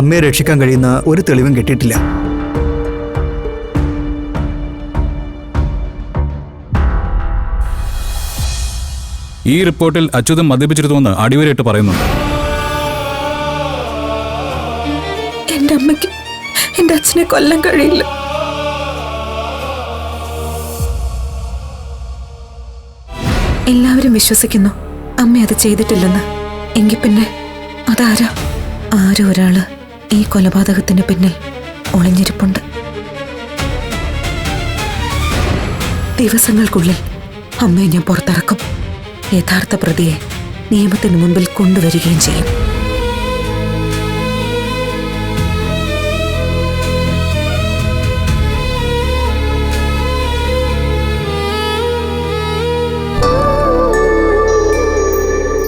അമ്മയെ രക്ഷിക്കാൻ കഴിയുന്ന ഒരു തെളിവും കിട്ടിയിട്ടില്ല. ഈ റിപ്പോർട്ടിൽ അച്യുതൻ മദ്യപിച്ചിരുന്നുവെന്ന് അടിവരയിട്ട് പറയുന്നുണ്ട്. എന്റെ അമ്മയ്ക്ക് എന്റെ അച്ഛനെ കൊല്ലാൻ കഴിയില്ല. എല്ലാവരും വിശ്വസിക്കുന്നു അമ്മ അത് ചെയ്തിട്ടില്ലെന്ന്. എങ്കിൽ പിന്നെ അതാരാ? ആരോ ഒരാള് ഈ കൊലപാതകത്തിന് പിന്നിൽ ഒളിഞ്ഞിരിപ്പുണ്ട്. ദിവസങ്ങൾക്കുള്ളിൽ അമ്മയെ ഞാൻ പുറത്തിറക്കും. യഥാർത്ഥ പ്രതിയെ നിയമത്തിന് മുമ്പിൽ കൊണ്ടുവരികയും ചെയ്യും.